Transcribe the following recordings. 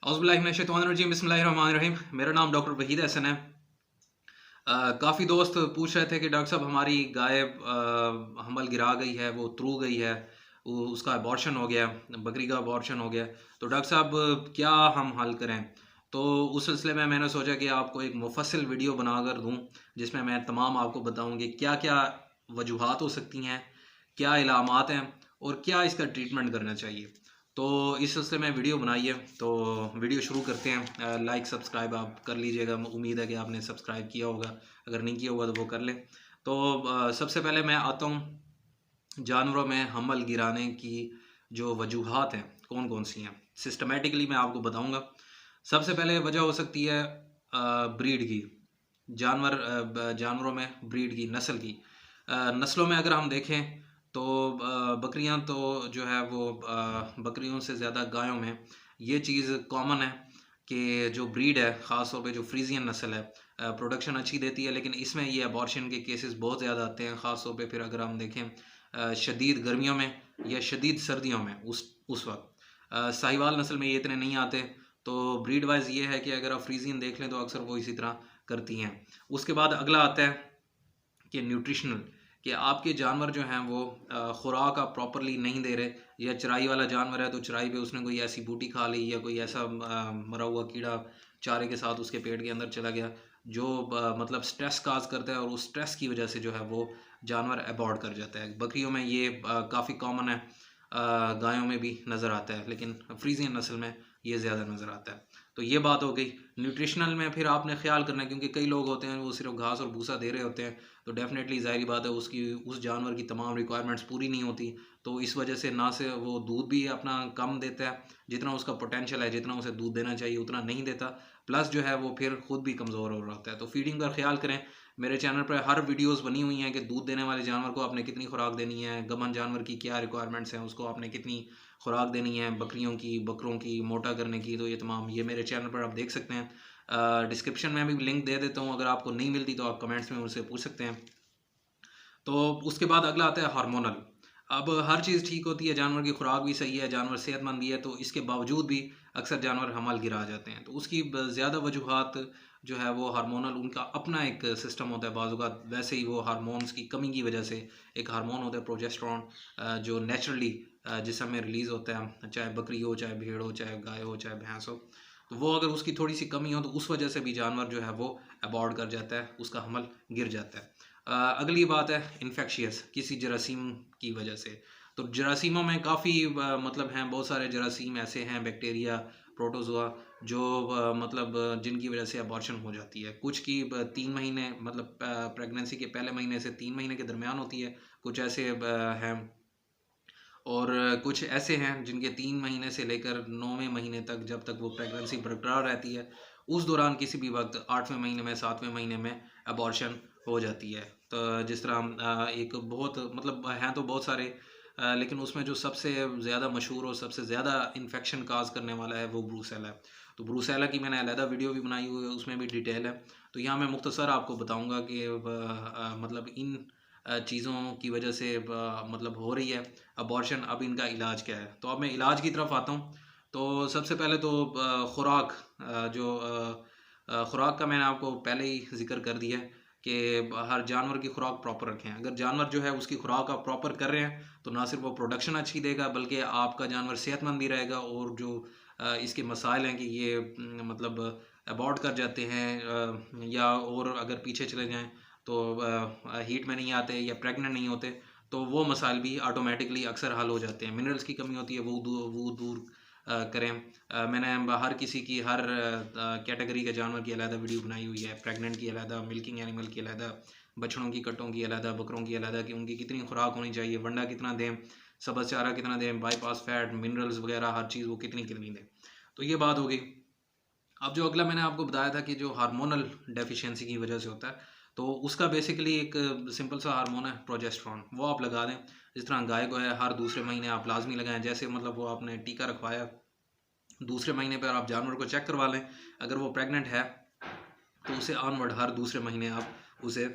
औज़ुबिल्लाहि बिस्मिल्लाहिर्रहमानिर्रहीम। मेरा नाम डॉक्टर वहीद हसन है। काफ़ी दोस्त पूछ रहे थे कि डॉक्टर साहब हमारी गाय हमल गिरा गई है, वो त्रू गई है, उसका अबॉर्शन हो गया, बकरी का अबॉर्शन हो गया, तो डॉक्टर साहब क्या हम हल करें? तो उस सिलसिले में मैंने सोचा कि आपको एक मुफस्सिल वीडियो बनाकर दूं, जिसमें मैं तमाम आपको बताऊं कि क्या क्या वजूहात हो सकती हैं, क्या इलामात हैं और क्या इसका ट्रीटमेंट करना चाहिए। तो इस सिलसिले में वीडियो बनाई है, तो वीडियो शुरू करते हैं। लाइक सब्सक्राइब आप कर लीजिएगा, उम्मीद है कि आपने सब्सक्राइब किया होगा, अगर नहीं किया होगा तो वो कर लें। तो सबसे पहले मैं आता हूँ जानवरों में हमल गिराने की जो वजूहात हैं कौन कौन सी हैं, सिस्टमेटिकली मैं आपको बताऊंगा। सबसे पहले वजह हो सकती है ब्रीड की, जानवरों में ब्रीड की, नस्ल की। नस्लों में अगर हम देखें तो बकरियां तो जो है वो बकरियों से ज़्यादा गायों में ये चीज़ कॉमन है कि जो ब्रीड है, ख़ास तौर पे जो फ्रीजियन नस्ल है, प्रोडक्शन अच्छी देती है, लेकिन इसमें ये अबॉर्शन के केसेस बहुत ज़्यादा आते हैं। ख़ास तौर पे फिर अगर हम देखें शदीद गर्मियों में या शदीद सर्दियों में, उस वक्त साहिवाल नस्ल में ये इतने नहीं आते। तो ब्रीड वाइज ये है कि अगर आप फ्रीजियन देख लें तो अक्सर वो इसी तरह करती हैं। उसके बाद अगला आता है कि न्यूट्रिशनल, कि आपके जानवर जो हैं वो खुराक आप प्रॉपरली नहीं दे रहे, या चराई वाला जानवर है तो चराई पे उसने कोई ऐसी बूटी खा ली या कोई ऐसा मरा हुआ कीड़ा चारे के साथ उसके पेट के अंदर चला गया जो मतलब स्ट्रेस काज करता है, और उस स्ट्रेस की वजह से जो है वो जानवर अबॉर्ट कर जाता है। बकरियों में ये काफ़ी कॉमन है, गायों में भी नज़र आता है, लेकिन फ्रीजियन नस्ल में ये ज़्यादा नज़र आता है। तो ये बात हो गई। न्यूट्रिशनल में फिर आपने ख्याल करना है, क्योंकि कई लोग होते हैं वो सिर्फ घास और भूसा दे रहे होते हैं, तो डेफिनेटली ज़ाहिर बात है उसकी उस जानवर की तमाम रिक्वायरमेंट्स पूरी नहीं होती। तो इस वजह से ना से वो दूध भी अपना कम देता है, जितना उसका पोटेंशियल है, जितना उसे दूध देना चाहिए उतना नहीं देता, प्लस जो है वो फिर खुद भी कमज़ोर हो रहा है। तो फीडिंग का ख्याल करें। मेरे चैनल पर हर वीडियोस बनी हुई हैं कि दूध देने वाले जानवर को आपने कितनी खुराक देनी है, गमन जानवर की क्या रिक्वायरमेंट्स हैं, उसको आपने कितनी खुराक देनी है, बकरियों की, बकरों की, मोटा करने की। तो ये तमाम ये मेरे चैनल पर आप देख सकते हैं। डिस्क्रिप्शन में भी लिंक दे देता हूँ, अगर आपको नहीं मिलती तो आप कमेंट्स में मुझसे पूछ सकते हैं। तो उसके बाद अगला आता है हार्मोनल। अब हर चीज़ ठीक होती है, जानवर की खुराक भी सही है, जानवर सेहतमंद भी है, तो इसके बावजूद भी अक्सर जानवर हमल गिरा जाते हैं। तो उसकी ज़्यादा वजूहात जो है वो हार्मोनल, उनका अपना एक सिस्टम होता है। बाज़ औक़ात वैसे ही वो हार्मोन्स की कमी की वजह से, एक हार्मोन होता है प्रोजेस्टेरॉन, जो नेचुरली जिस्म में रिलीज़ होता है, चाहे बकरी हो, चाहे भेड़ हो, चाहे गाय हो, चाहे भैंस हो। तो वो अगर उसकी थोड़ी सी कमी हो तो उस वजह से भी जानवर जो है वो अबॉर्ट कर जाता है, उसका हमल गिर जाता है। अगली बात है इन्फेक्शियस, किसी जरासीम की वजह से। तो जरासीमों में काफ़ी मतलब हैं, बहुत सारे जरासीम ऐसे हैं, बैक्टीरिया, प्रोटोजोआ, जो मतलब जिनकी वजह से अबॉर्शन हो जाती है। कुछ की 3 महीने मतलब प्रेगनेंसी के पहले महीने से 3 महीने के दरमियान होती है, कुछ ऐसे हैं, और कुछ ऐसे हैं जिनके 3 महीने से लेकर 9वें महीने तक, जब तक वो प्रेगनेंसी बरकरार रहती है, उस दौरान किसी भी वक्त 8वें महीने में, 7वें महीने में अबॉर्शन हो जाती है। तो जिस तरह एक बहुत मतलब हैं तो बहुत सारे, लेकिन उसमें जो सबसे ज़्यादा मशहूर और सबसे ज़्यादा इन्फेक्शन काज करने वाला है वो ब्रूसेला है। तो ब्रूसेला की मैंने अलहदा वीडियो भी बनाई हुई है, उसमें भी डिटेल है। तो यहाँ मैं मुख्तसर आपको बताऊँगा कि मतलब इन चीज़ों की वजह से मतलब हो रही है अबॉर्शन, अब इनका इलाज क्या है। तो अब मैं इलाज की तरफ आता हूँ। तो सबसे पहले तो खुराक, खुराक का मैंने आपको पहले ही ज़िक्र कर दिया है कि हर जानवर की खुराक प्रॉपर रखें। अगर जानवर जो है उसकी खुराक आप प्रॉपर कर रहे हैं तो ना सिर्फ वो प्रोडक्शन अच्छी देगा, बल्कि आपका जानवर सेहतमंद भी रहेगा। और जो इसके मसाइल हैं कि ये मतलब अबॉर्ट कर जाते हैं, या और अगर पीछे चले जाएँ तो हीट में नहीं आते या प्रेग्नेंट नहीं होते, तो वो मसाइल भी ऑटोमेटिकली अक्सर हल हो जाते हैं। मिनरल्स की कमी होती है, वो दूर करें। मैंने हर किसी की, हर कैटेगरी के जानवर की अलग वीडियो बनाई हुई है, प्रेग्नेंट की अलग, मिल्किंग एनिमल की अलग, बछड़ों की, कट्टों की अलग, बकरों की अलग, कि उनकी कितनी खुराक होनी चाहिए, वंडा कितना दें, सब्ज़ चारा कितना दें, बाईपास फैट, मिनरल्स वगैरह हर चीज़ वो कितनी कितनी दें। तो ये बात हो गई। अब जो अगला मैंने आपको बताया था कि जो हार्मोनल डेफिशिएंसी की वजह से होता है, तो उसका बेसिकली एक सिंपल सा हार्मोन है प्रोजेस्टेरॉन, वो आप लगा दें। जिस तरह गाय को है, हर दूसरे महीने आप लाजमी लगाएं, जैसे मतलब वो आपने टीका रखवाया, दूसरे महीने पर आप जानवर को चेक करवा लें। अगर वो प्रेग्नेंट है तो उसे ऑनवर्ड हर दूसरे महीने आप उसे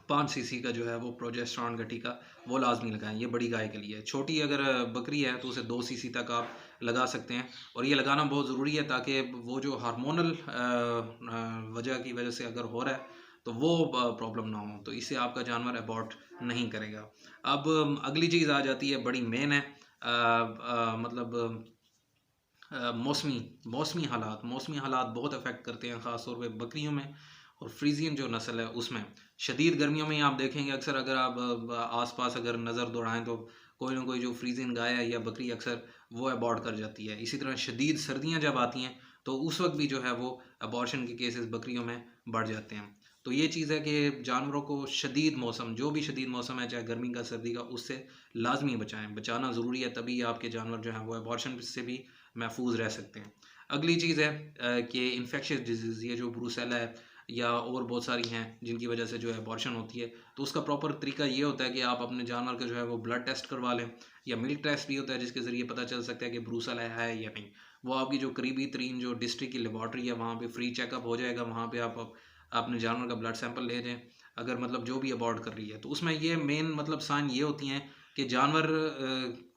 5 सीसी का जो है वो प्रोजेस्टेरॉन का टीका वो लाजमी लगाएं। ये बड़ी गाय के लिए है। छोटी अगर बकरी है तो उसे 2 सीसी तक आप लगा सकते हैं। और ये लगाना बहुत ज़रूरी है ताकि वो जो हार्मोनल वजह की वजह से अगर हो रहा है तो वो प्रॉब्लम ना हो, तो इससे आपका जानवर अबॉर्ट नहीं करेगा। अब अगली चीज़ आ जाती है, बड़ी मेन है, मतलब मौसमी हालात बहुत अफेक्ट करते हैं ख़ास तौर पे बकरियों में। और फ्रीजियन जो नस्ल है उसमें शदीद गर्मियों में ही आप देखेंगे अक्सर, अगर आप आसपास अगर नज़र दौड़ाएं तो कोई ना कोई जो फ्रीजियन गाय है या बकरी अक्सर वो अबॉर्ट कर जाती है। इसी तरह शदीद सर्दियां जब आती हैं तो उस वक्त भी जो है वो अबॉर्शन के केसेस बकरियों में बढ़ जाते हैं। तो ये चीज़ है कि जानवरों को शदीद मौसम, जो भी शदीद मौसम है, चाहे गर्मी का सर्दी का, उससे लाजमी बचाना ज़रूरी है, तभी आपके जानवर जो हैं वो अबॉर्शन से भी महफूज रह सकते हैं। अगली चीज़ है कि इन्फेक्शियस डिजीज़, ये जो ब्रूसेला है या और बहुत सारी हैं जिनकी वजह से जो है अबॉर्शन होती है, तो उसका प्रॉपर तरीका ये होता है कि आप अपने जानवर का जो है वो ब्लड टेस्ट करवा लें, या मिल्क टेस्ट भी होता है जिसके ज़रिए पता चल सकता है कि ब्रूसेला है या नहीं। वो आपकी जो करीबी तरीन जो डिस्ट्रिक्ट की लेबॉर्ट्री है वहाँ पे फ्री चेकअप हो जाएगा, वहाँ पे आप अपने जानवर का ब्लड सैंपल ले जाएँ अगर मतलब जो भी अबॉर्ट कर रही है। तो उसमें ये मेन मतलब साइन ये होती हैं कि जानवर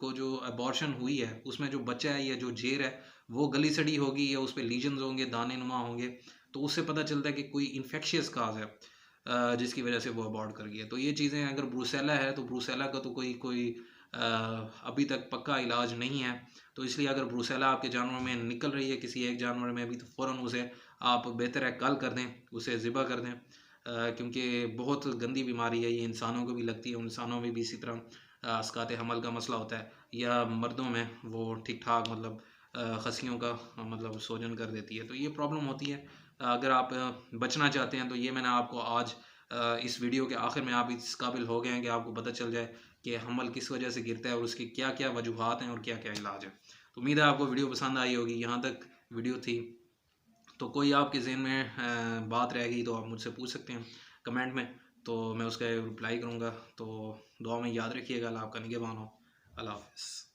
को जो अबॉर्शन हुई है उसमें जो बच्चा है या जो जेर है वो गली सड़ी होगी, या उस पर लीजन्स होंगे, दाने नुमा होंगे, तो उससे पता चलता है कि कोई इन्फेक्शियस काज है जिसकी वजह से वो अबॉर्ट कर गई है। तो ये चीज़ें, अगर ब्रूसेला है तो ब्रूसेला का तो कोई कोई अभी तक पक्का इलाज नहीं है। तो इसलिए अगर ब्रूसेला आपके जानवरों में निकल रही है किसी एक जानवर में भी, तो फ़ौरन उसे आप बेहतर है कल कर दें, उसे ज़िबा कर दें, क्योंकि बहुत गंदी बीमारी है ये, इंसानों को भी लगती है, इंसानों में भी इसी तरह अस्कात हमल का मसला होता है, या मर्दों में वो ठीक ठाक मतलब खसियों का मतलब सोजन कर देती है। तो ये प्रॉब्लम होती है। अगर आप बचना चाहते हैं तो ये मैंने आपको आज इस वीडियो के आखिर में आप इस काबिल हो गए हैं कि आपको पता चल जाए कि हमल किस वजह से गिरता है और उसकी क्या क्या वजूहात हैं और क्या क्या इलाज है। तो उम्मीद है आपको वीडियो पसंद आई होगी। यहाँ तक वीडियो थी, तो कोई आपके ज़हन में बात रह गई तो आप मुझसे पूछ सकते हैं कमेंट में, तो मैं उसका रिप्लाई करूँगा। तो दुआ में याद रखिएगा। अल्लाह आपका निगहबान हो। अल्लाह हाफ़िज़।